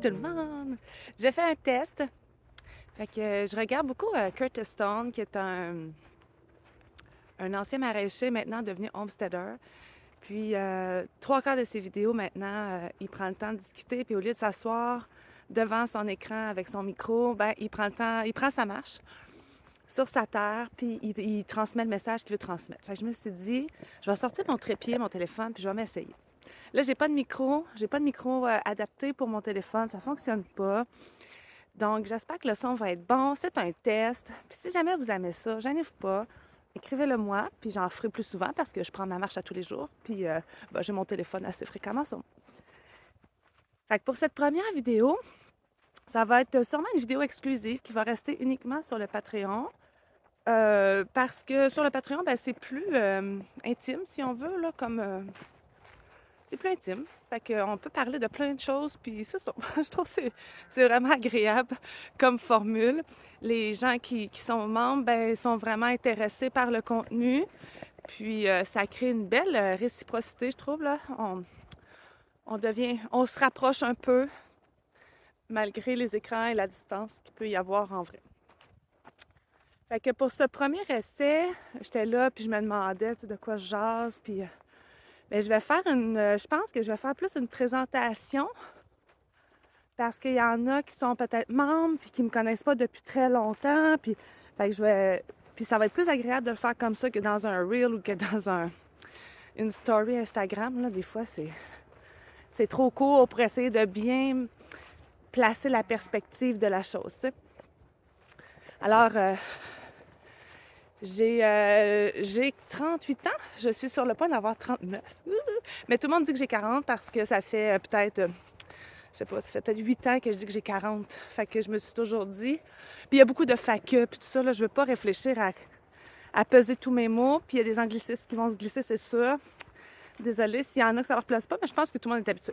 tout le monde! J'ai fait un test. Fait que je regarde beaucoup Curtis Stone, qui est un ancien maraîcher maintenant devenu homesteader. Puis, trois quarts de ses vidéos maintenant, il prend le temps de discuter. Puis, au lieu de s'asseoir devant son écran avec son micro, ben, il prend le temps, il prend sa marche sur sa terre, puis il transmet le message qu'il veut transmettre. Fait que je me suis dit, je vais sortir mon trépied, mon téléphone, puis je vais m'essayer. Là, j'ai pas de micro adapté pour mon téléphone, ça fonctionne pas. Donc, j'espère que le son va être bon. C'est un test. Puis si jamais vous aimez ça, gênez-vous pas. Écrivez-le moi, puis j'en ferai plus souvent parce que je prends ma marche à tous les jours. Puis j'ai mon téléphone assez fréquemment sur moi. Fait que pour cette première vidéo, ça va être sûrement une vidéo exclusive qui va rester uniquement sur le Patreon. Parce que sur le Patreon, ben, c'est plus intime, si on veut, là, comme c'est plus intime. Fait qu'on peut parler de plein de choses, puis c'est ça. Je trouve que c'est vraiment agréable comme formule. Les gens qui sont membres, ben, sont vraiment intéressés par le contenu. Puis ça crée une belle réciprocité, je trouve, là. On se rapproche un peu, malgré les écrans et la distance qu'il peut y avoir en vrai. Fait que pour ce premier essai, j'étais là, puis je me demandais, tu sais, de quoi je jase, puis... Bien, je pense que je vais faire plus une présentation parce qu'il y en a qui sont peut-être membres puis qui me connaissent pas depuis très longtemps. Puis, fait que puis ça va être plus agréable de le faire comme ça que dans un reel ou que dans une story Instagram. Là, des fois, c'est trop court pour essayer de bien placer la perspective de la chose, tu sais. Alors, j'ai 38 ans. Je suis sur le point d'avoir 39. Mais tout le monde dit que j'ai 40 parce que ça fait peut-être, je sais pas, ça fait peut-être 8 ans que je dis que j'ai 40. Fait que je me suis toujours dit. Puis il y a beaucoup de FAQ, puis tout ça, là, je veux pas réfléchir à peser tous mes mots. Puis il y a des anglicismes qui vont se glisser, c'est sûr. Désolée s'il y en a que ça leur place pas, mais je pense que tout le monde est habitué.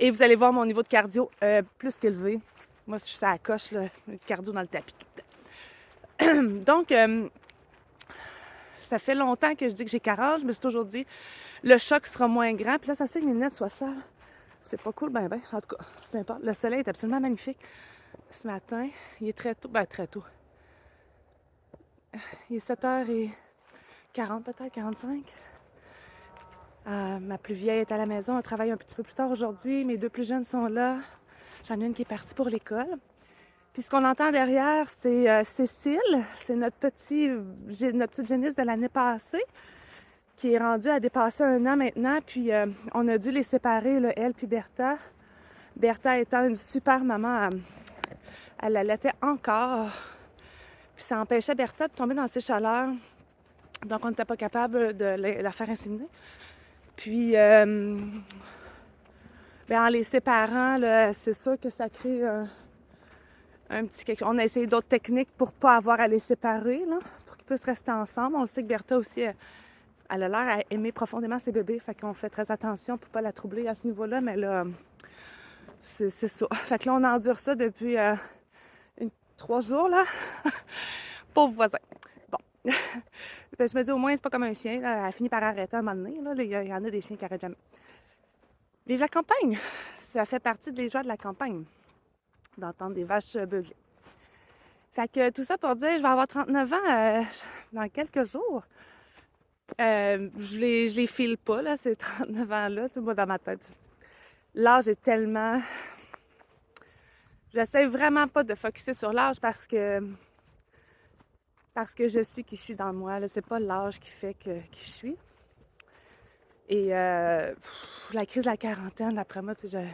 Et vous allez voir mon niveau de cardio plus qu'élevé. Moi, je suis à la coche, là, le cardio dans le tapis. Donc, ça fait longtemps que je dis que j'ai 40. Je me suis toujours dit, le choc sera moins grand. Puis là, ça se fait que mes lunettes soient sales. C'est pas cool, ben. En tout cas, peu importe. Le soleil est absolument magnifique. Ce matin, il est très tôt. Ben, très tôt. Il est 7h40, peut-être, 45. Ma plus vieille est à la maison. Elle travaille un petit peu plus tard aujourd'hui. Mes deux plus jeunes sont là. J'en ai une qui est partie pour l'école. Puis ce qu'on entend derrière, c'est Cécile. C'est notre petite génisse de l'année passée qui est rendue à dépasser 1 an maintenant. Puis on a dû les séparer, là, elle puis Bertha. Bertha étant une super maman, elle l'allaitait encore. Puis ça empêchait Bertha de tomber dans ses chaleurs. Donc on n'était pas capable de la faire inséminer. Puis en les séparant, là, c'est sûr que ça crée un petit quelque chose. On a essayé d'autres techniques pour pas avoir à les séparer, là, pour qu'ils puissent rester ensemble. On sait que Bertha aussi, elle a l'air à aimer profondément ses bébés, fait qu'on fait très attention pour pas la troubler à ce niveau-là, mais là, c'est ça. Fait que là, on endure ça depuis 3 jours, là. Pauvre voisin. Bon. Je me dis, au moins, c'est pas comme un chien, là. Elle a fini par arrêter à un moment donné, là. Il y en a des chiens qui arrêtent jamais. Vive la campagne! Ça fait partie des joies de la campagne, d'entendre des vaches beugler. Fait que tout ça pour dire, je vais avoir 39 ans dans quelques jours. Je les file pas, là, ces 39 ans-là, tu sais, moi, dans ma tête. L'âge est tellement... J'essaie vraiment pas de focusser sur l'âge parce que je suis qui je suis dans moi, là. C'est pas l'âge qui fait qui je suis. Et la crise de la quarantaine, d'après moi, tu sais,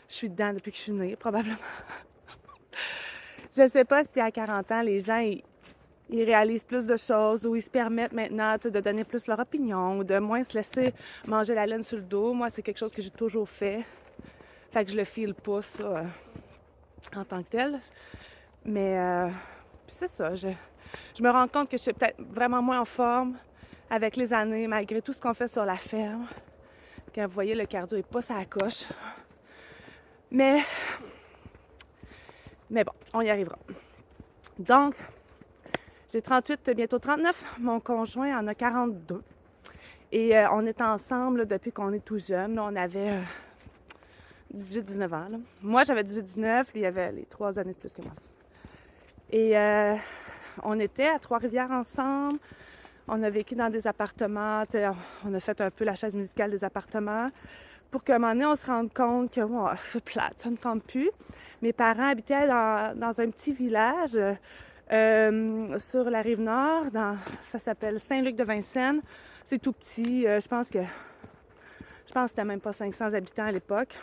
je suis dedans depuis que je suis née, probablement. Je sais pas si à 40 ans, les gens, ils réalisent plus de choses ou ils se permettent maintenant, tu sais, de donner plus leur opinion ou de moins se laisser manger la laine sur le dos. Moi, c'est quelque chose que j'ai toujours fait. Fait que je le file pas, ça, en tant que tel. Mais c'est ça, je me rends compte que je suis peut-être vraiment moins en forme avec les années, malgré tout ce qu'on fait sur la ferme. Quand vous voyez, le cardio est pas sa coche. Mais bon, on y arrivera. Donc, j'ai 38, bientôt 39. Mon conjoint en a 42. Et on est ensemble là, depuis qu'on est tout jeune. Là, on avait 18-19 ans, là. Moi, j'avais 18-19, lui, il avait les 3 années de plus que moi. Et on était à Trois-Rivières ensemble. On a vécu dans des appartements. On a fait un peu la chaise musicale des appartements pour qu'à un moment donné, on se rende compte que oh, c'est plate, ça ne tente plus. Mes parents habitaient dans un petit village sur la rive nord. Ça s'appelle Saint-Luc-de-Vincennes. C'est tout petit. Je pense que c'était même pas 500 habitants à l'époque.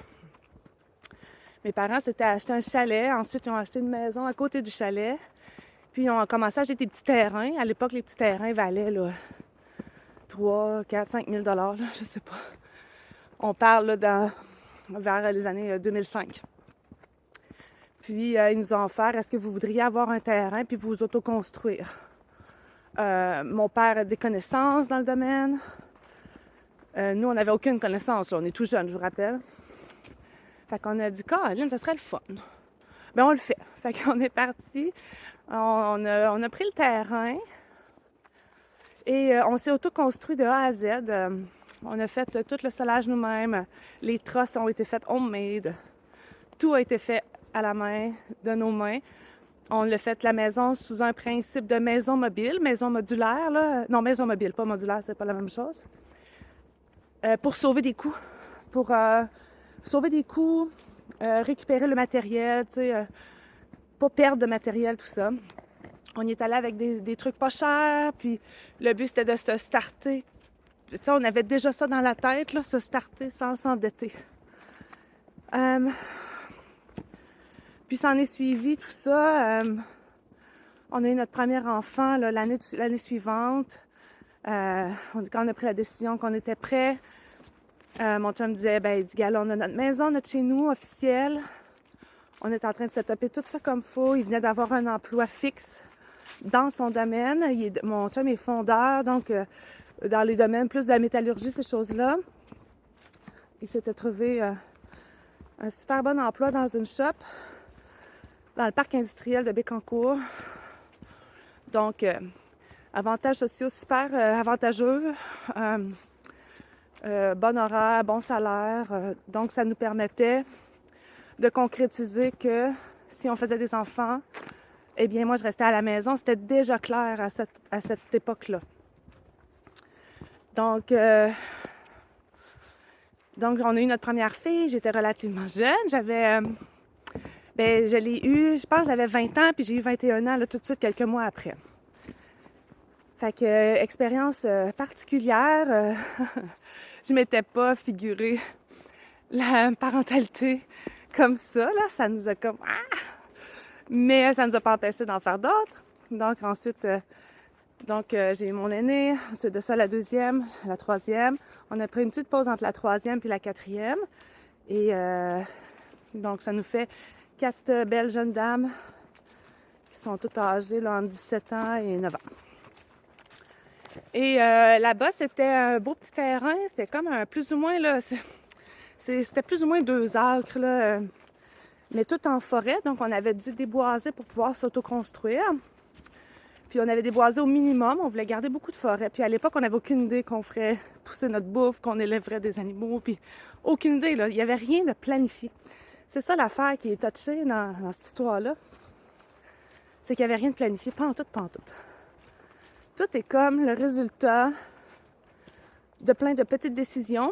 Mes parents s'étaient acheté un chalet. Ensuite, ils ont acheté une maison à côté du chalet. Puis, ils ont commencé à acheter des petits terrains. À l'époque, les petits terrains valaient là, 3, 4, 5 000 $, là, je sais pas. On parle là, vers les années 2005. Puis, ils nous ont offert, est-ce que vous voudriez avoir un terrain puis vous autoconstruire? Mon père a des connaissances dans le domaine. Nous, on n'avait aucune connaissance. Là. On est tout jeunes, je vous rappelle. Fait qu'on a dit, Caroline, ça serait le fun. Ben, on le fait. Fait qu'on est parti. On a pris le terrain et on s'est autoconstruit de A à Z. On a fait tout le solage nous-mêmes. Les trosses ont été faites homemade. Tout a été fait à la main, de nos mains. On a fait la maison sous un principe de maison mobile, maison modulaire. Là. Non, maison mobile, pas modulaire, c'est pas la même chose. Pour sauver des coûts. Pour sauver des coûts, récupérer le matériel, tu sais, pas perdre de matériel, tout ça. On y est allé avec des trucs pas chers, puis le but c'était de se starter. Tu sais, on avait déjà ça dans la tête, là, se starter sans s'endetter. Puis s'en est suivi tout ça. On a eu notre premier enfant là, l'année suivante. Quand on a pris la décision qu'on était prêt, mon chum me disait, ben, il dit, gars, là, on a notre maison, notre chez nous officiel. On est en train de se taper tout ça comme il faut. Il venait d'avoir un emploi fixe dans son domaine. Mon chum est fondeur, donc dans les domaines plus de la métallurgie, ces choses-là. Il s'était trouvé un super bon emploi dans une shop dans le parc industriel de Bécancour. Donc, avantages sociaux super avantageux. Bon horaire, bon salaire. Donc, ça nous permettait de concrétiser que si on faisait des enfants, eh bien, moi, je restais à la maison. C'était déjà clair à cette époque-là. Donc, on a eu notre première fille. J'étais relativement jeune. Je l'ai eue, je pense que j'avais 20 ans, puis j'ai eu 21 ans là, tout de suite quelques mois après. Fait que, expérience particulière. Je m'étais pas figuré la parentalité comme ça, là. Ça nous a comme... Mais ça nous a pas empêché d'en faire d'autres. Donc, ensuite... j'ai eu mon aîné, ensuite de ça la deuxième, la troisième. On a pris une petite pause entre la troisième puis la quatrième. Et donc, ça nous fait 4 belles jeunes dames qui sont toutes âgées là, entre 17 ans et 9 ans. Et là-bas, c'était un beau petit terrain. C'était comme plus ou moins, là, c'était plus ou moins 2 acres, là, mais tout en forêt. Donc, on avait dû déboiser pour pouvoir s'autoconstruire. Puis on avait déboisé au minimum, on voulait garder beaucoup de forêt. Puis à l'époque, on n'avait aucune idée qu'on ferait pousser notre bouffe, qu'on élèverait des animaux, puis aucune idée, là. Il n'y avait rien de planifié. C'est ça l'affaire qui est touchée dans cette histoire-là. C'est qu'il n'y avait rien de planifié, pantoute. Tout est comme le résultat de plein de petites décisions.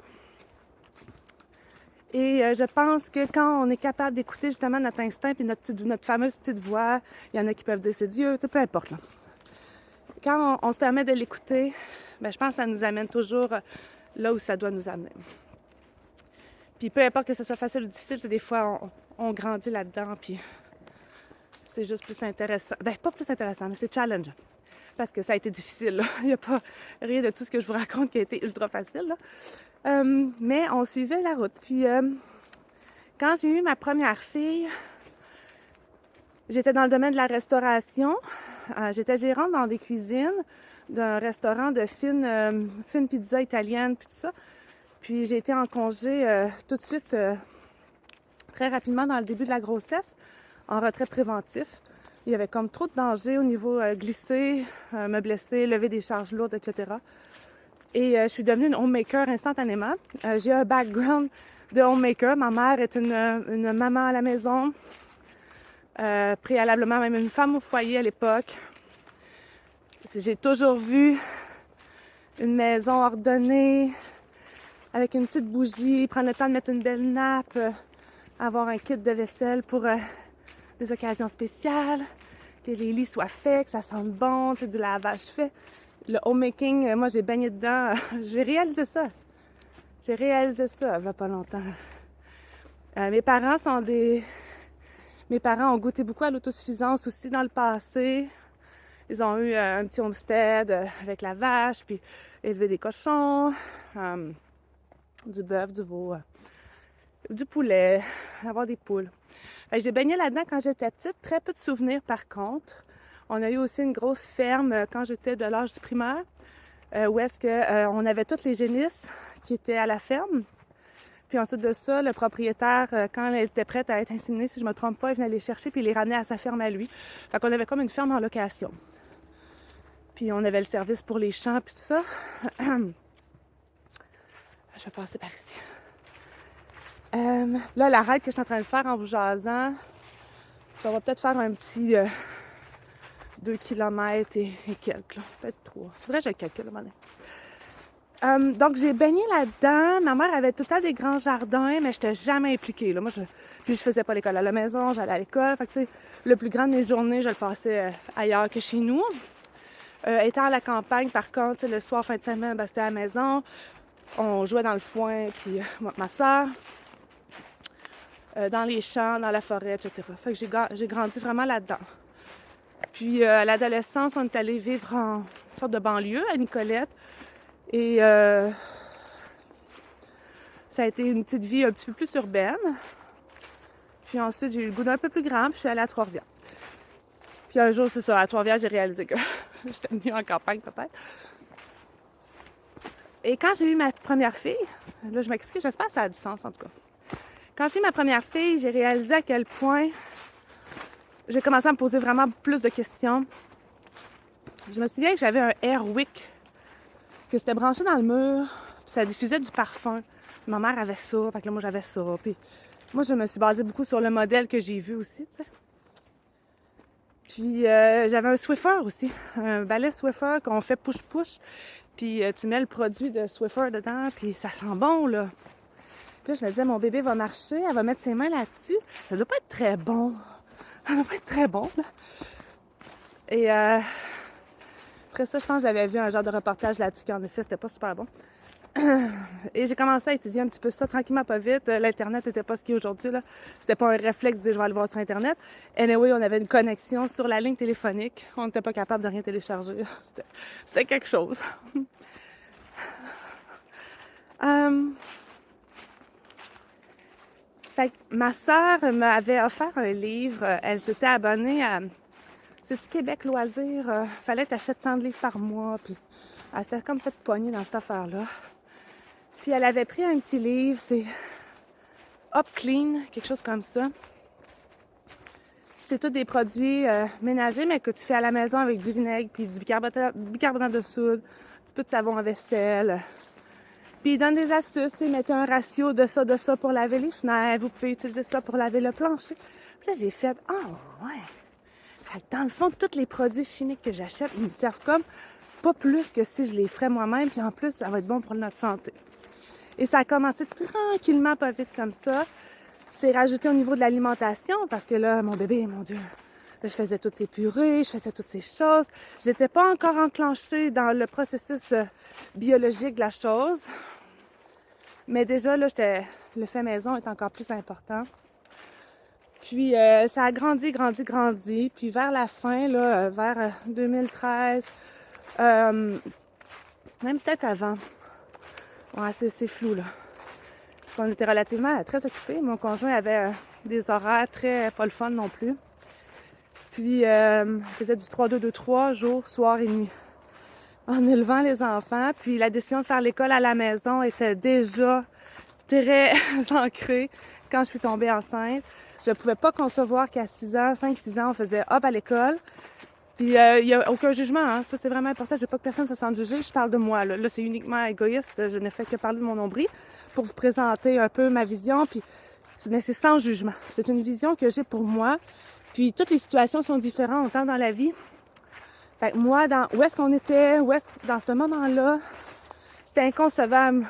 Et je pense que quand on est capable d'écouter justement notre instinct puis notre fameuse petite voix, il y en a qui peuvent dire c'est Dieu, peu importe, là. Quand on se permet de l'écouter, ben, je pense que ça nous amène toujours là où ça doit nous amener. Puis peu importe que ce soit facile ou difficile, des fois on grandit là-dedans, puis c'est juste plus intéressant. Ben, pas plus intéressant, mais c'est challengeant. Parce que ça a été difficile, là. Il n'y a pas rien de tout ce que je vous raconte qui a été ultra facile, là. Mais on suivait la route. Puis quand j'ai eu ma première fille, j'étais dans le domaine de la restauration. J'étais gérante dans des cuisines d'un restaurant de fine pizza italienne, puis tout ça. Puis j'ai été en congé tout de suite, très rapidement dans le début de la grossesse, en retrait préventif. Il y avait comme trop de danger au niveau glisser, me blesser, lever des charges lourdes, etc. Et je suis devenue une homemaker instantanément. J'ai un background de homemaker. Ma mère est une maman à la maison, préalablement même une femme au foyer à l'époque. J'ai toujours vu une maison ordonnée, avec une petite bougie, prendre le temps de mettre une belle nappe, avoir un kit de vaisselle pour des occasions spéciales, que les lits soient faits, que ça sente bon, du lavage fait. Le homemaking, moi j'ai baigné dedans, j'ai réalisé ça. J'ai réalisé ça il y a pas longtemps. Mes parents ont goûté beaucoup à l'autosuffisance aussi dans le passé. Ils ont eu un petit homestead avec la vache, puis élever des cochons, du bœuf, du veau, du poulet, avoir des poules. J'ai baigné là-dedans quand j'étais petite. Très peu de souvenirs par contre. On a eu aussi une grosse ferme quand j'étais de l'âge du primaire, où est-ce qu'on avait toutes les génisses qui étaient à la ferme. Puis ensuite de ça, le propriétaire, quand elle était prête à être inséminée, si je ne me trompe pas, il venait les chercher puis il les ramenait à sa ferme à lui. Fait qu'on avait comme une ferme en location. Puis on avait le service pour les champs puis tout ça. Je vais passer par ici. Là, la raid que je suis en train de faire en vous jasant, ça va peut-être faire un petit 2 km et quelques, peut-être 3. Faudrait que je calcule, donc, j'ai baigné là-dedans. Ma mère avait tout le temps des grands jardins, mais je n'étais jamais impliquée. Là. Puis je faisais pas l'école à la maison, j'allais à l'école. Fait que, tu sais, le plus grand de mes journées, je le passais ailleurs que chez nous. Étant à la campagne, par contre, le soir, fin de semaine, c'était à la maison. On jouait dans le foin, puis moi, ma soeur, dans les champs, dans la forêt, etc. Fait que j'ai grandi vraiment là-dedans. Puis à l'adolescence, on est allé vivre en sorte de banlieue à Nicolette. Et ça a été une petite vie un petit peu plus urbaine. Puis ensuite, j'ai eu le goût d'un peu plus grand, puis je suis allée à Trois-Rivières. Puis un jour, c'est ça, à Trois-Rivières, j'ai réalisé que j'étais mieux en campagne, peut-être. Et quand j'ai eu ma première fille, là, je m'excuse, j'espère que ça a du sens, en tout cas. Quand j'ai eu ma première fille, j'ai réalisé à quel point j'ai commencé à me poser vraiment plus de questions. Je me souviens que j'avais un Airwick, que c'était branché dans le mur, puis ça diffusait du parfum. Ma mère avait ça, fait que là, moi, j'avais ça. Puis moi, je me suis basée beaucoup sur le modèle que j'ai vu aussi, tu sais. Puis j'avais un Swiffer aussi, un balai Swiffer qu'on fait push-push. Puis tu mets le produit de Swiffer dedans, puis ça sent bon, là. Puis là, je me disais, mon bébé va marcher, elle va mettre ses mains là-dessus. Ça doit pas être très bon. Ça doit pas être très bon, là. Et après ça, je pense que j'avais vu un genre de reportage là-dessus qui, en effet, c'était pas super bon. Et j'ai commencé à étudier un petit peu ça tranquillement, pas vite. L'Internet n'était pas ce qu'il est aujourd'hui, là. C'était pas un réflexe de dire je vais aller voir sur Internet. Anyway, on avait une connexion sur la ligne téléphonique. On n'était pas capable de rien télécharger. C'était quelque chose. Fait que ma sœur m'avait offert un livre. Elle s'était abonnée à... C'est-tu Québec Loisirs? Fallait t'acheter tant de livres par mois. Puis elle s'était comme fait pogner dans cette affaire-là. Puis elle avait pris un petit livre, c'est Up Clean, quelque chose comme ça. C'est tous des produits ménagers, mais que tu fais à la maison avec du vinaigre, puis du bicarbonate de soude, un petit peu de savon à vaisselle. Puis il donne des astuces, mettez un ratio de ça pour laver les fenêtres, vous pouvez utiliser ça pour laver le plancher. Puis là, j'ai fait, ouais. Fait que dans le fond, tous les produits chimiques que j'achète, ils me servent comme pas plus que si je les ferais moi-même, puis en plus, ça va être bon pour notre santé. Et ça a commencé tranquillement, pas vite comme ça. C'est rajouté au niveau de l'alimentation parce que là, mon bébé, mon Dieu, là, je faisais toutes ces purées, je faisais toutes ces choses. Je n'étais pas encore enclenchée dans le processus biologique de la chose. Mais déjà, là, le fait maison est encore plus important. Puis, ça a grandi. Puis, vers la fin, là, vers 2013, même peut-être avant. Ouais, c'est flou, là. Parce qu'on était relativement très occupés. Mon conjoint avait des horaires très pas le fun non plus. Puis, il faisait du 3-2-2-3, jour, soir et nuit. En élevant les enfants. Puis, la décision de faire l'école à la maison était déjà très ancrée quand je suis tombée enceinte. Je ne pouvais pas concevoir qu'à 5-6 ans, on faisait hop à l'école. Puis, il n'y a aucun jugement, hein. Ça, c'est vraiment important. Je veux pas que personne se sente jugé. Je parle de moi, là. Là, c'est uniquement égoïste. Je ne fais que parler de mon nombril. pour vous présenter un peu ma vision, mais c'est sans jugement. C'est une vision que j'ai pour moi. Puis toutes les situations sont différentes, autant dans la vie. Fait que moi, où est-ce qu'on était, dans ce moment-là, c'était inconcevable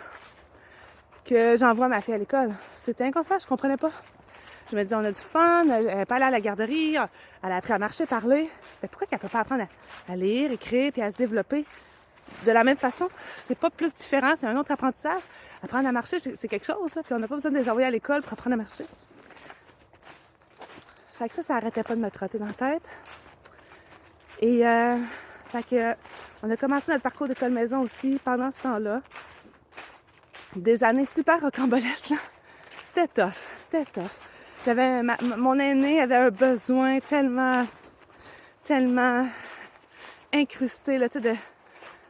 que j'envoie ma fille à l'école. C'était inconcevable, je comprenais pas. Je me dis, on a du fun, elle n'est pas allée à la garderie, elle a appris à marcher, parler. Mais pourquoi qu'elle ne peut pas apprendre à lire, écrire, puis à se développer de la même façon? C'est pas plus différent, c'est un autre apprentissage. Apprendre à marcher, c'est quelque chose, là, puis on n'a pas besoin de les envoyer à l'école pour apprendre à marcher. Fait que ça arrêtait pas de me trotter dans la tête. Et fait que, on a commencé notre parcours d'école-maison aussi pendant ce temps-là. Des années super rocambolesques, là. C'était tough. Mon aîné avait un besoin tellement incrusté, là, tu sais,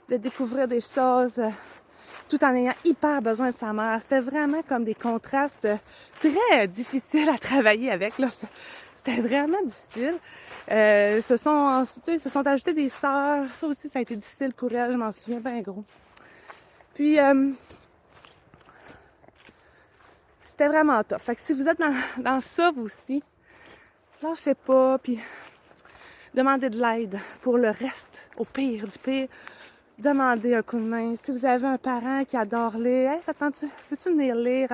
de découvrir des choses tout en ayant hyper besoin de sa mère. C'était vraiment comme des contrastes très difficiles à travailler avec, là. C'était vraiment difficile. Se sont ajoutées des sœurs. Ça aussi, ça a été difficile pour elle. Je m'en souviens bien gros. Puis, c'était vraiment tough. Fait que si vous êtes dans ça, vous aussi, lâchez pas, puis demandez de l'aide pour le reste. Au pire du pire, demandez un coup de main. Si vous avez un parent qui adore lire, hey, peux-tu venir lire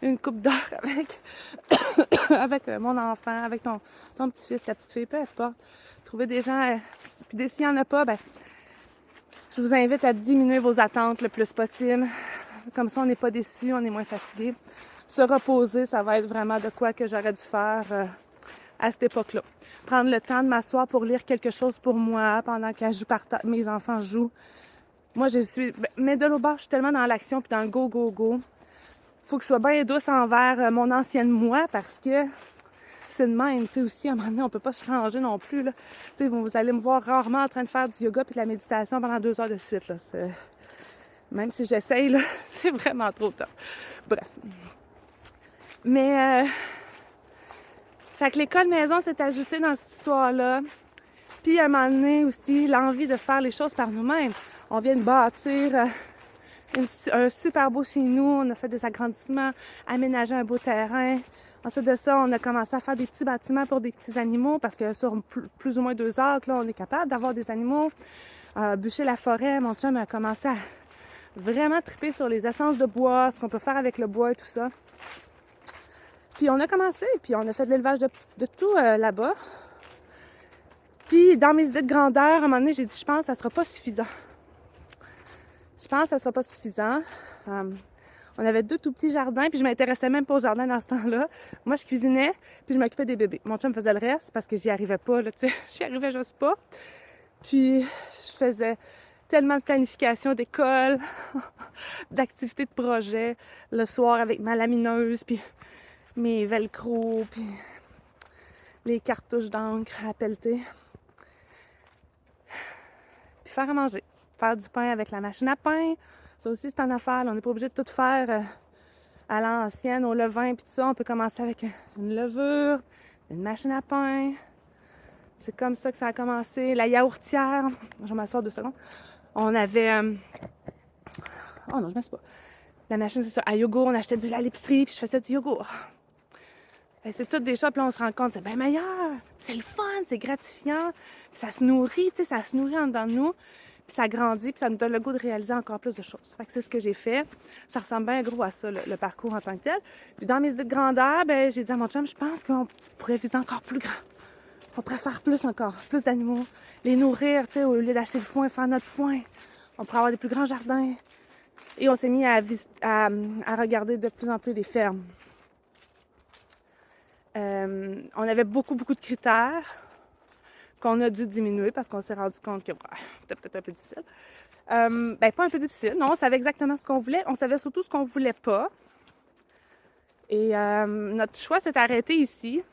une couple d'heures avec mon enfant, avec ton petit-fils, ta petite-fille, peu importe. Trouvez des gens, puis s'il n'y en a pas, ben, je vous invite à diminuer vos attentes le plus possible. Comme ça, on n'est pas déçus, on est moins fatigué. Se reposer, ça va être vraiment de quoi que j'aurais dû faire à cette époque-là. Prendre le temps de m'asseoir pour lire quelque chose pour moi pendant que mes enfants jouent. Moi, mais de l'autre bord, je suis tellement dans l'action puis dans le go. Faut que je sois bien douce envers mon ancienne moi parce que c'est de même, tu sais, aussi, à un moment donné, on peut pas se changer non plus, là. Tu sais, vous allez me voir rarement en train de faire du yoga puis de la méditation pendant 2 heures de suite, là. Même si j'essaye, là, c'est vraiment trop tard. Bref. Mais, fait que l'école maison s'est ajoutée dans cette histoire-là. Puis, à un moment donné aussi, l'envie de faire les choses par nous-mêmes. On vient de bâtir un super beau chez nous. On a fait des agrandissements, aménagé un beau terrain. Ensuite de ça, on a commencé à faire des petits bâtiments pour des petits animaux parce que sur plus ou moins 2 heures, là, on est capable d'avoir des animaux. Bûcher la forêt, mon chum a commencé à vraiment triper sur les essences de bois, ce qu'on peut faire avec le bois et tout ça. Puis on a commencé, puis on a fait de l'élevage de tout là-bas. Puis dans mes idées de grandeur, à un moment donné, j'ai dit, je pense que ça sera pas suffisant. On avait 2 tout petits jardins, puis je m'intéressais même pas au jardin dans ce temps-là. Moi, je cuisinais, puis je m'occupais des bébés. Mon chum faisait le reste parce que j'y arrivais pas, là, tu sais. J'y arrivais juste pas. Puis je faisais tellement de planification d'école, d'activités de projet, le soir avec ma lamineuse, puis mes velcro, puis les cartouches d'encre à pelleter. Puis faire à manger. Faire du pain avec la machine à pain. Ça aussi, c'est en affaire. On n'est pas obligé de tout faire à l'ancienne, au levain, puis tout ça. On peut commencer avec une levure, une machine à pain. C'est comme ça que ça a commencé. La yaourtière. Je vais m'asseoir 2 secondes. On avait... Oh non, je ne sais pas. La machine, c'est ça. À yogourt, on achetait du lait à l'épicerie, puis je faisais du yogourt. Ben, c'est toutes des choses, puis là, on se rend compte, c'est bien meilleur. C'est le fun, c'est gratifiant. Puis ça se nourrit, tu sais, ça se nourrit en dedans de nous. Puis ça grandit, puis ça nous donne le goût de réaliser encore plus de choses. Fait que c'est ce que j'ai fait. Ça ressemble bien gros à ça, le parcours en tant que tel. Puis dans mes idées de grandeur, ben j'ai dit à mon chum, je pense qu'on pourrait viser encore plus grand. On pourrait faire plus d'animaux. Les nourrir, tu sais, au lieu d'acheter du foin, faire notre foin. On pourrait avoir des plus grands jardins. Et on s'est mis à regarder de plus en plus les fermes. On avait beaucoup de critères qu'on a dû diminuer parce qu'on s'est rendu compte que c'était peut-être un peu difficile. Pas un peu difficile, non, on savait exactement ce qu'on voulait. On savait surtout ce qu'on voulait pas. Et notre choix s'est arrêté ici.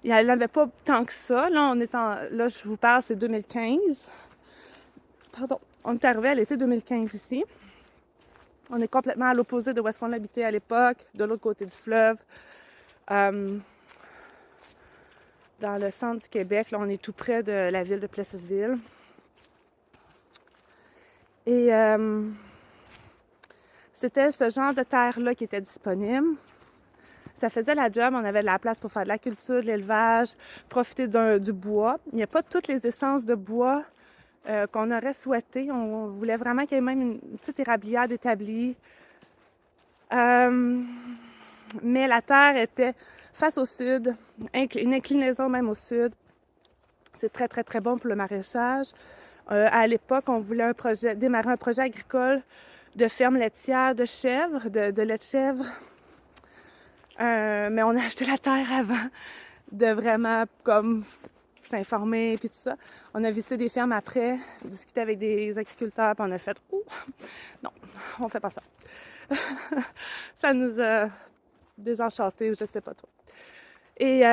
Il n'y en avait pas tant que ça. Là, là, je vous parle, c'est 2015. Pardon. On est arrivé à l'été 2015 ici. On est complètement à l'opposé de où est-ce qu'on habitait à l'époque, de l'autre côté du fleuve. Dans le centre du Québec, là, on est tout près de la ville de Plessisville. Et c'était ce genre de terre-là qui était disponible. Ça faisait la job, on avait de la place pour faire de la culture, de l'élevage, profiter du bois. Il n'y a pas toutes les essences de bois qu'on aurait souhaité. On voulait vraiment qu'il y ait même une petite érablière établie. Mais la terre était face au sud, une inclinaison même au sud. C'est très, très, très bon pour le maraîchage. À l'époque, on voulait démarrer un projet agricole de ferme laitière de chèvres, de lait de chèvre. Mais on a acheté la terre avant de vraiment comme s'informer puis tout ça. On a visité des fermes après, discuté avec des agriculteurs, puis on a fait « Oh, non, on fait pas ça. » Ça nous a désenchantés ou je sais pas trop. Et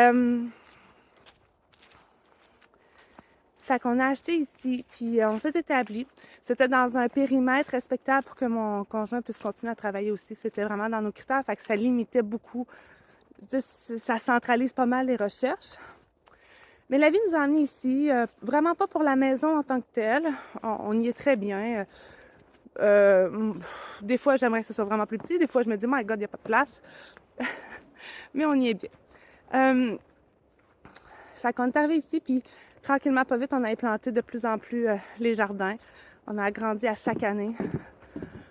fait qu'on a acheté ici, puis on s'est établi. C'était dans un périmètre respectable pour que mon conjoint puisse continuer à travailler aussi. C'était vraiment dans nos critères, fait que ça limitait beaucoup. Ça centralise pas mal les recherches. Mais la vie nous a amenés ici, vraiment pas pour la maison en tant que telle. On y est très bien. Des fois, j'aimerais que ce soit vraiment plus petit. Des fois, je me dis, my God, il n'y a pas de place. Mais on y est bien. Fait qu'on est arrivé ici, puis tranquillement, pas vite, on a implanté de plus en plus les jardins. On a agrandi à chaque année.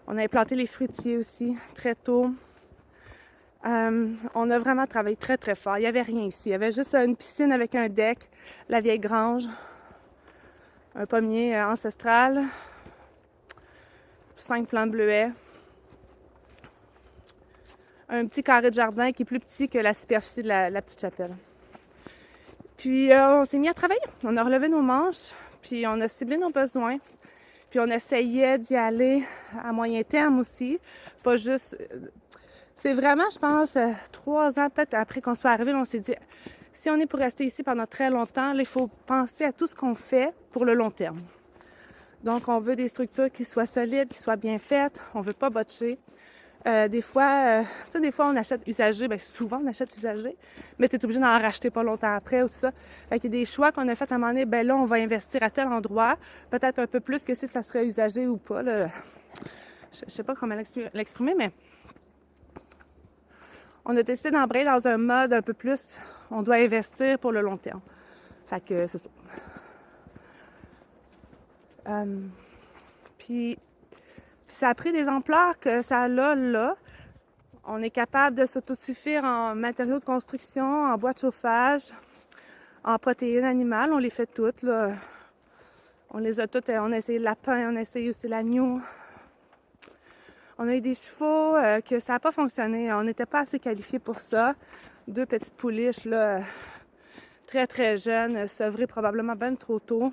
On a implanté les fruitiers aussi, très tôt. On a vraiment travaillé très, très fort. Il n'y avait rien ici. Il y avait juste une piscine avec un deck, la vieille grange, un pommier ancestral, 5 plants de bleuets, un petit carré de jardin qui est plus petit que la superficie de la petite chapelle. Puis on s'est mis à travailler. On a relevé nos manches, puis on a ciblé nos besoins. Puis on essayait d'y aller à moyen terme aussi, pas juste... C'est vraiment, je pense, 3 ans peut-être après qu'on soit arrivé, on s'est dit, si on est pour rester ici pendant très longtemps, là, il faut penser à tout ce qu'on fait pour le long terme. Donc, on veut des structures qui soient solides, qui soient bien faites, on veut pas botcher. Des fois, on achète usagé, bien souvent on achète usagé, mais tu es obligé d'en racheter pas longtemps après ou tout ça. Fait qu'il y a des choix qu'on a fait à un moment donné, ben là, on va investir à tel endroit, peut-être un peu plus que si ça serait usagé ou pas, là. Je sais pas comment l'exprimer, mais on a décidé d'embrayer dans un mode un peu plus, on doit investir pour le long terme. Fait que c'est ça. Puis ça a pris des ampleurs que ça a là. On est capable de s'autosuffire en matériaux de construction, en bois de chauffage, en protéines animales. On les fait toutes, là. On les a toutes. On a essayé le lapin, on a essayé aussi l'agneau. On a eu des chevaux que ça n'a pas fonctionné. On n'était pas assez qualifiés pour ça. 2 petites pouliches, là, très, très jeunes, sevrées probablement bien trop tôt.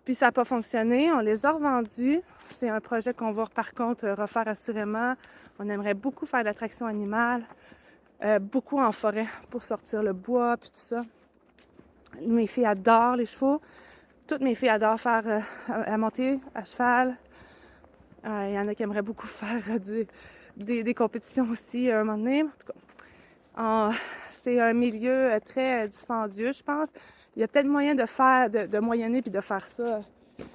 Puis ça n'a pas fonctionné. On les a revendus. C'est un projet qu'on va par contre refaire assurément. On aimerait beaucoup faire de l'attraction animale, beaucoup en forêt pour sortir le bois puis tout ça. Mes filles adorent les chevaux. Toutes mes filles adorent faire à monter à cheval. Il y en a qui aimeraient beaucoup faire des compétitions aussi à un moment donné. En tout cas, c'est un milieu très dispendieux, je pense. Il y a peut-être moyen de moyenner puis de faire ça.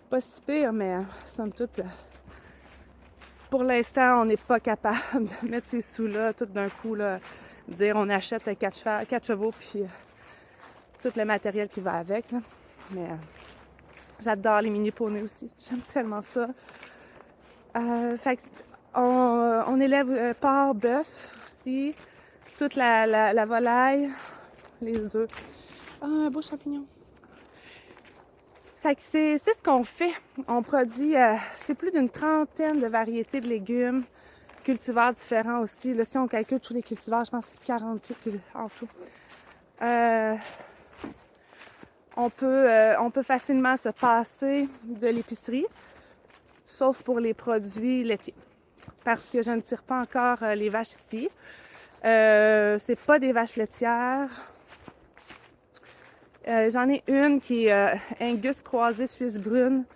Pas si pire, mais somme toute, pour l'instant, on n'est pas capable de mettre ces sous-là tout d'un coup, là, dire on achète 4 chevaux puis tout le matériel qui va avec. Là. Mais j'adore les mini-poneys aussi. J'aime tellement ça. Fait on élève porc, bœuf aussi, toute la volaille, les œufs. Ah, un beau champignon. Fait que c'est ce qu'on fait. On produit, c'est plus d'une 30aine de variétés de légumes, cultivars différents aussi. Là, si on calcule tous les cultivars, je pense que c'est 40 en tout. On peut facilement se passer de l'épicerie, sauf pour les produits laitiers. Parce que je ne tire pas encore les vaches ici. C'est pas des vaches laitières. J'en ai une qui est Angus croisée suisse brune,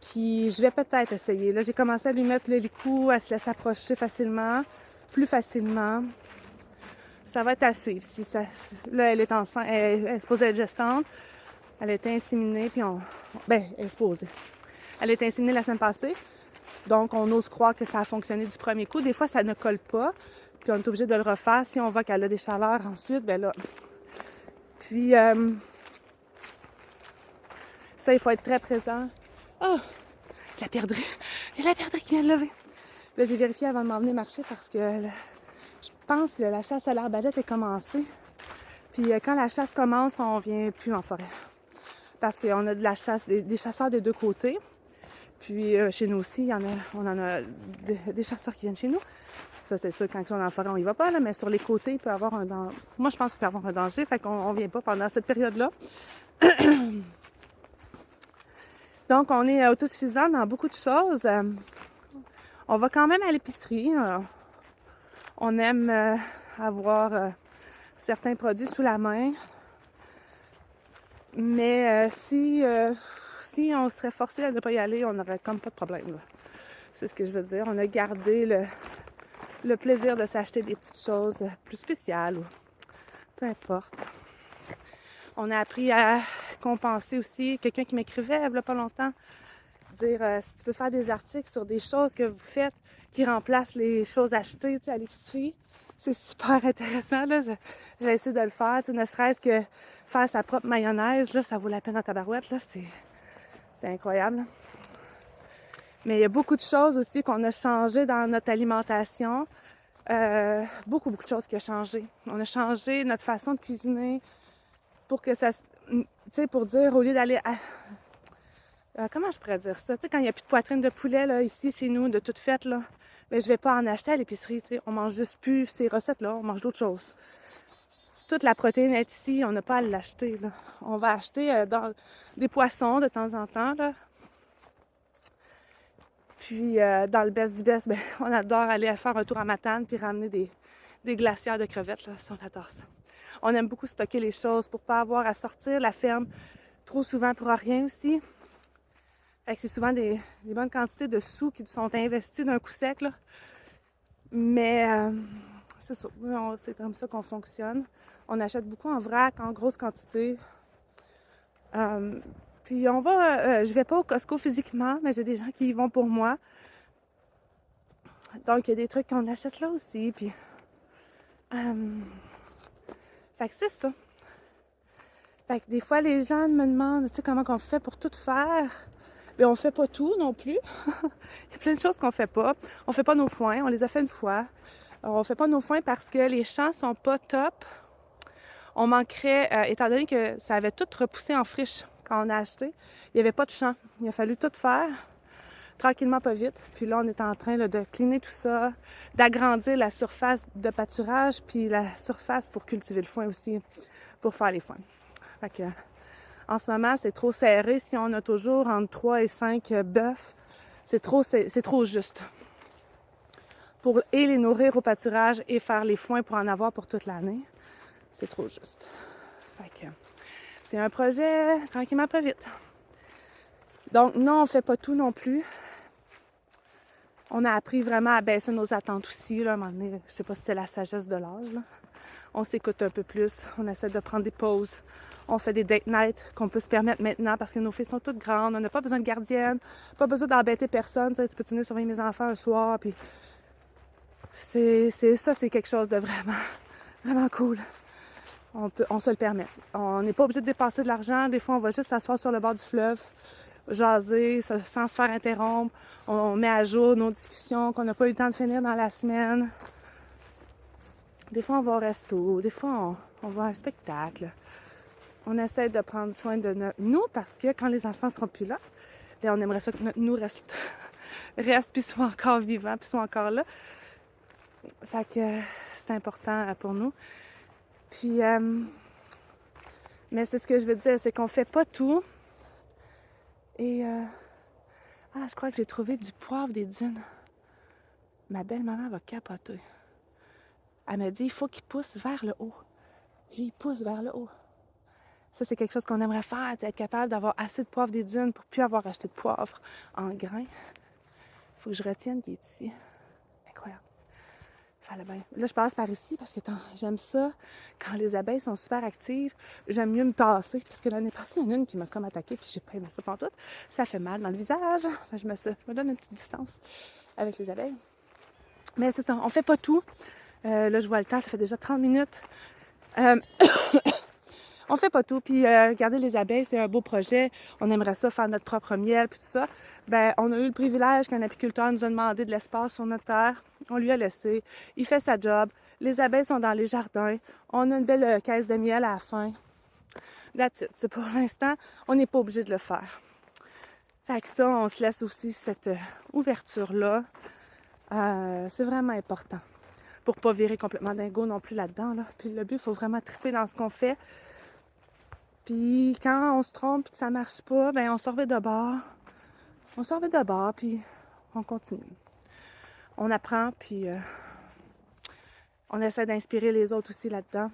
qui je vais peut-être essayer. Là, j'ai commencé à lui mettre le licou, elle se laisse approcher facilement, plus facilement. Ça va être à suivre. Là, elle est enceinte, elle est supposée être gestante. Elle a été inséminée, puis elle est posée. Elle a été inséminée la semaine passée. Donc, on ose croire que ça a fonctionné du premier coup. Des fois, ça ne colle pas, puis on est obligé de le refaire. Si on voit qu'elle a des chaleurs ensuite, ben là... Puis, ça, il faut être très présent. Oh! La perdrix! Il y a la perdrix qui vient de lever. Là, j'ai vérifié avant de m'en venir marcher parce que je pense que la chasse à l'arbalète est commencée. Puis quand la chasse commence, on vient plus en forêt. Parce qu'on a de la chasse, des chasseurs des deux côtés. Puis chez nous aussi, on en a des chasseurs qui viennent chez nous. Ça, c'est sûr, quand ils sont dans la forêt, on y va pas, là, mais sur les côtés, il peut y avoir un danger. Moi, je pense qu'il peut y avoir un danger, fait qu'on vient pas pendant cette période-là. Donc, on est autosuffisant dans beaucoup de choses. On va quand même à l'épicerie. On aime avoir certains produits sous la main. Mais si on serait forcé à ne pas y aller, on n'aurait comme pas de problème, là. C'est ce que je veux dire. On a gardé le plaisir de s'acheter des petites choses plus spéciales ou peu importe. On a appris à compenser aussi. Quelqu'un qui m'écrivait il n'y a pas longtemps, dire si tu peux faire des articles sur des choses que vous faites qui remplacent les choses achetées à l'épicerie. C'est super intéressant, là. J'ai essayé de le faire, ne serait-ce que faire sa propre mayonnaise, là, ça vaut la peine en tabarouette, là. C'est incroyable. Mais il y a beaucoup de choses aussi qu'on a changé dans notre alimentation. Beaucoup de choses qui ont changé. On a changé notre façon de cuisiner pour que ça... Tu sais, pour dire, au lieu d'aller à... comment je pourrais dire ça? Tu sais, quand il n'y a plus de poitrine de poulet, là, ici, chez nous, de toute faite, là, mais je vais pas en acheter à l'épicerie, tu sais. On mange juste plus ces recettes-là, on mange d'autres choses. Toute la protéine est ici, on n'a pas à l'acheter, là. On va acheter des poissons de temps en temps, là. Puis, dans le best du best, ben, on adore aller faire un tour à Matane puis ramener des glacières de crevettes, là. Ça, on adore ça. On aime beaucoup stocker les choses pour pas avoir à sortir la ferme trop souvent pour rien aussi. Fait que c'est souvent des bonnes quantités de sous qui sont investis d'un coup sec, là. Mais c'est ça, c'est comme ça qu'on fonctionne. On achète beaucoup en vrac, en grosse quantité. Puis on va, je vais pas au Costco physiquement, mais j'ai des gens qui y vont pour moi. Donc il y a des trucs qu'on achète là aussi. Puis, fait que c'est ça. Fait que des fois les gens me demandent, tu sais, comment on fait pour tout faire. Bien, on fait pas tout non plus. Il y a plein de choses qu'on fait pas. On fait pas nos foins, on les a fait une fois. On fait pas nos foins parce que les champs sont pas top. On manquerait, étant donné que ça avait tout repoussé en friche quand on a acheté, il n'y avait pas de champ. Il a fallu tout faire, tranquillement, pas vite. Puis là, on est en train là, de cleaner tout ça, d'agrandir la surface de pâturage, puis la surface pour cultiver le foin aussi, pour faire les foins. Fait que, en ce moment, c'est trop serré. Si on a toujours entre 3 et 5 bœufs, c'est trop juste. Pour et les nourrir au pâturage et faire les foins pour en avoir pour toute l'année, c'est trop juste. Fait que c'est un projet tranquillement pas vite. Donc non, on fait pas tout non plus. On a appris vraiment à baisser nos attentes aussi. Là, à un moment donné, je sais pas si c'est la sagesse de l'âge. Là. On s'écoute un peu plus. On essaie de prendre des pauses. On fait des date night qu'on peut se permettre maintenant parce que nos filles sont toutes grandes. On n'a pas besoin de gardienne. Pas besoin d'embêter personne. Tu sais, tu peux venir surveiller mes enfants un soir. Puis c'est quelque chose de vraiment, vraiment cool. On se le permet. On n'est pas obligé de dépenser de l'argent. Des fois, on va juste s'asseoir sur le bord du fleuve, jaser, sans se faire interrompre. On met à jour nos discussions qu'on n'a pas eu le temps de finir dans la semaine. Des fois, on va au resto. Des fois, on va à un spectacle. On essaie de prendre soin de nous parce que quand les enfants seront plus là, bien, on aimerait ça que notre nous reste puis soit encore vivant, puis soit encore là. Fait que c'est important pour nous. Puis, mais c'est ce que je veux dire, c'est qu'on fait pas tout. Et, je crois que j'ai trouvé du poivre des dunes. Ma belle-maman va capoter. Elle m'a dit, il faut qu'il pousse vers le haut. Lui, il pousse vers le haut. Ça, c'est quelque chose qu'on aimerait faire, être capable d'avoir assez de poivre des dunes pour plus avoir acheté de poivre en grains. Il faut que je retienne qu'il est ici. Incroyable. Ça allait bien. Là, je passe par ici parce que j'aime ça. Quand les abeilles sont super actives, j'aime mieux me tasser. Parce que l'année passée, il y en a une qui m'a comme attaquée puis j'ai pas aimé ça pantoute. Ça fait mal dans le visage. Enfin, je me donne une petite distance avec les abeilles. Mais c'est ça, on fait pas tout. Là, je vois le temps, ça fait déjà 30 minutes. Euh, on fait pas tout. Puis garder les abeilles, c'est un beau projet. On aimerait ça faire notre propre miel puis tout ça. Ben, on a eu le privilège qu'un apiculteur nous a demandé de l'espace sur notre terre. On lui a laissé. Il fait sa job. Les abeilles sont dans les jardins. On a une belle caisse de miel à la fin. That's it. C'est pour l'instant, on n'est pas obligé de le faire. Fait que ça, on se laisse aussi cette ouverture-là. C'est vraiment important. Pour pas virer complètement dingo non plus là-dedans. Là. Puis le but, il faut vraiment triper dans ce qu'on fait. Puis quand on se trompe et que ça marche pas, ben on se remet de bord. On se remet de bord, puis on continue. On apprend, puis on essaie d'inspirer les autres aussi là-dedans.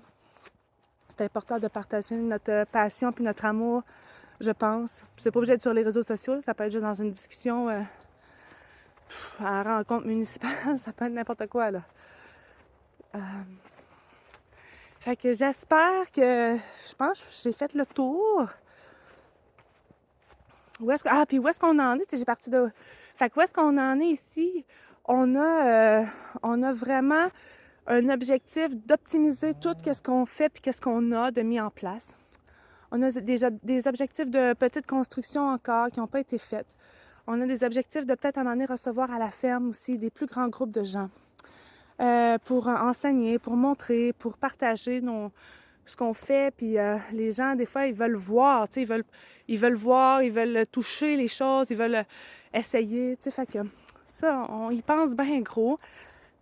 C'est important de partager notre passion puis notre amour, je pense. C'est pas obligé d'être sur les réseaux sociaux, ça peut être juste dans une discussion, à la rencontre municipale, ça peut être n'importe quoi, là. Fait que j'espère que, je pense que j'ai fait le tour. Puis où est-ce qu'on en est? J'ai parti de... Fait que où est-ce qu'on en est ici? On a vraiment un objectif d'optimiser tout ce qu'on fait puis qu'est-ce qu'on a de mis en place. On a des objectifs de petite construction encore qui n'ont pas été faits. On a des objectifs de peut-être à un moment donné recevoir à la ferme aussi des plus grands groupes de gens pour enseigner, pour montrer, pour partager ce qu'on fait. Puis les gens, des fois, ils veulent voir, tu sais, ils veulent voir, ils veulent toucher les choses, ils veulent essayer, tu sais. Fait que ça, on y pense bien gros,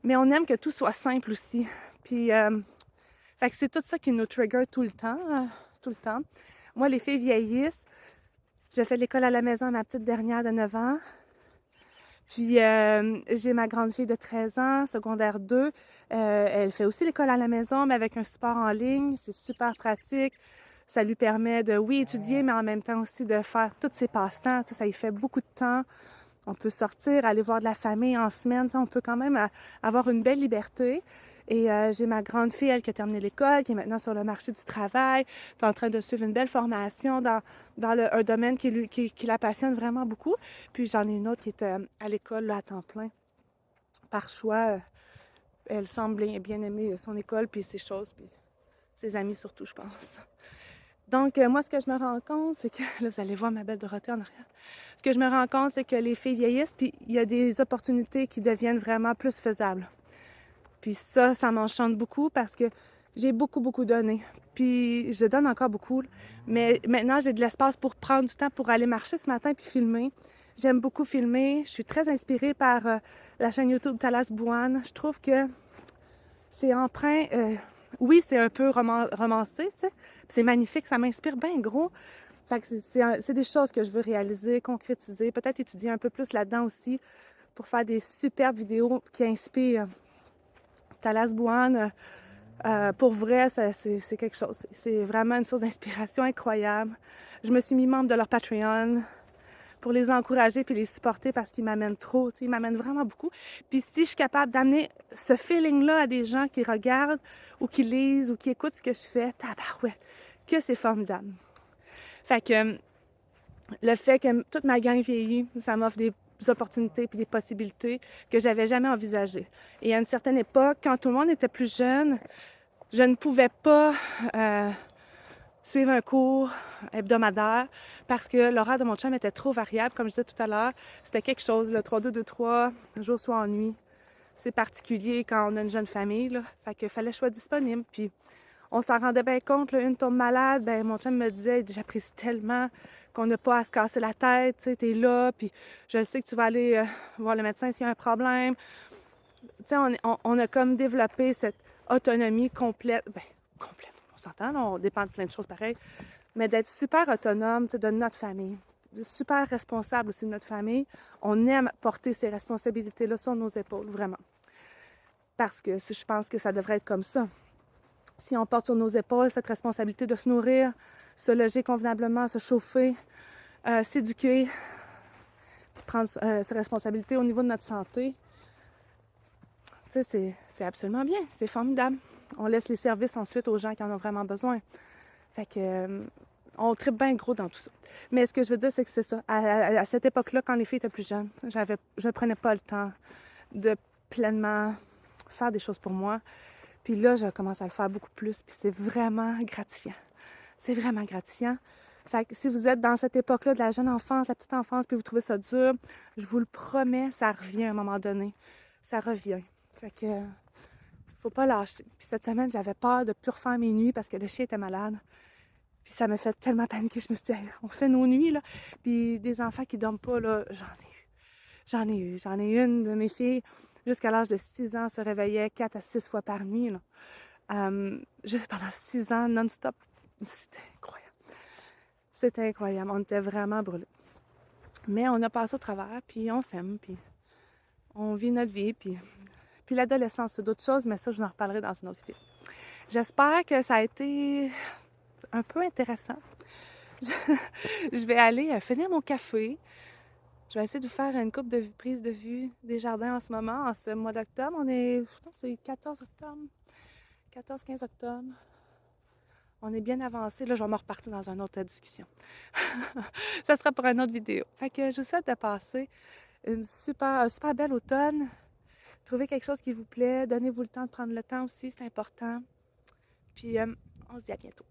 mais on aime que tout soit simple aussi. Puis, fait que c'est tout ça qui nous trigger tout le temps, tout le temps. Moi, les filles vieillissent. J'ai fait l'école à la maison à ma petite dernière de 9 ans. Puis j'ai ma grande fille de 13 ans, secondaire 2. Elle fait aussi l'école à la maison, mais avec un support en ligne. C'est super pratique. Ça lui permet de, oui, étudier, mais en même temps aussi de faire tous ses passe-temps. Ça lui fait beaucoup de temps. On peut sortir, aller voir de la famille en semaine. On peut quand même avoir une belle liberté. Et j'ai ma grande fille, elle, qui a terminé l'école, qui est maintenant sur le marché du travail, qui est en train de suivre une belle formation dans un domaine qui la passionne vraiment beaucoup. Puis j'en ai une autre qui est à l'école là, à temps plein. Par choix, elle semble bien aimer son école, puis ses choses, puis ses amis surtout, je pense. Donc, moi, ce que je me rends compte, c'est que... Là, vous allez voir ma belle Dorothée en arrière. Ce que je me rends compte, c'est que les filles vieillissent, puis il y a des opportunités qui deviennent vraiment plus faisables. Puis ça m'enchante beaucoup parce que j'ai beaucoup, beaucoup donné. Puis je donne encore beaucoup, mais maintenant, j'ai de l'espace pour prendre du temps pour aller marcher ce matin puis filmer. J'aime beaucoup filmer. Je suis très inspirée par la chaîne YouTube Talas Bouane. Je trouve que c'est empreint... oui, c'est un peu romancé, tu sais. C'est magnifique, ça m'inspire bien gros. Fait que c'est des choses que je veux réaliser, concrétiser, peut-être étudier un peu plus là-dedans aussi pour faire des superbes vidéos qui inspirent. Talas Bouane, pour vrai, c'est quelque chose. C'est vraiment une source d'inspiration incroyable. Je me suis mis membre de leur Patreon pour les encourager puis les supporter parce qu'ils m'amènent trop. Ils m'amènent vraiment beaucoup. Puis si je suis capable d'amener ce feeling-là à des gens qui regardent ou qui lisent ou qui écoutent ce que je fais, tabarouette, que c'est formidable. Fait que le fait que toute ma gang vieillit, ça m'offre des opportunités puis des possibilités que j'avais jamais envisagées. Et à une certaine époque, quand tout le monde était plus jeune, je ne pouvais pas suivre un cours hebdomadaire parce que l'horaire de mon chum était trop variable, comme je disais tout à l'heure. C'était quelque chose, le 3-2-2-3, jour, soir, nuit. C'est particulier quand on a une jeune famille, là. Fait qu'il fallait que je sois disponible. Puis on s'en rendait bien compte, là, une tombe malade, ben mon chum me disait, j'apprécie tellement qu'on n'a pas à se casser la tête, tu sais, t'es là, puis je sais que tu vas aller voir le médecin s'il y a un problème. Tu sais, on a comme développé cette autonomie complète, complète, on s'entend, là, on dépend de plein de choses pareilles, mais d'être super autonome, tu sais, de notre famille, super responsable aussi de notre famille. On aime porter ces responsabilités-là sur nos épaules, vraiment. Parce que je pense que ça devrait être comme ça. Si on porte sur nos épaules cette responsabilité de se nourrir, se loger convenablement, se chauffer, s'éduquer, puis prendre ses responsabilités au niveau de notre santé, Tu sais, c'est absolument bien, c'est formidable. On laisse les services ensuite aux gens qui en ont vraiment besoin. Fait que, on tripe bien gros dans tout ça. Mais ce que je veux dire, c'est que c'est ça. À cette époque-là, quand les filles étaient plus jeunes, je prenais pas le temps de pleinement faire des choses pour moi. Puis là, je commence à le faire beaucoup plus, puis c'est vraiment gratifiant. C'est vraiment gratifiant. Fait que si vous êtes dans cette époque-là de la jeune enfance, la petite enfance, puis vous trouvez ça dur, je vous le promets, ça revient à un moment donné. Ça revient. Fait que, faut pas lâcher. Puis cette semaine, j'avais peur de plus refaire mes nuits parce que le chien était malade. Puis ça m'a fait tellement paniquer. Je me suis dit, hey, on fait nos nuits, là. Puis des enfants qui dorment pas, là, j'en ai eu. J'en ai eu. J'en ai une de mes filles, jusqu'à l'âge de 6 ans, se réveillait 4 à 6 fois par nuit, là. Juste pendant 6 ans, non-stop. C'était incroyable. C'était incroyable. On était vraiment brûlés. Mais on a passé au travers, puis on s'aime, puis on vit notre vie, puis l'adolescence, c'est d'autres choses, mais ça, je vous en reparlerai dans une autre vidéo. J'espère que ça a été un peu intéressant. Je vais aller finir mon café. Je vais essayer de faire une coupe de prise de vue des jardins en ce moment, en ce mois d'octobre. On est, je pense que c'est 14 octobre, 14-15 octobre. On est bien avancé. Là, je vais me repartir dans une autre discussion. Ça sera pour une autre vidéo. Fait que je vous souhaite de passer un super bel automne. Trouvez quelque chose qui vous plaît. Donnez-vous le temps de prendre le temps aussi, c'est important. Puis, on se dit à bientôt.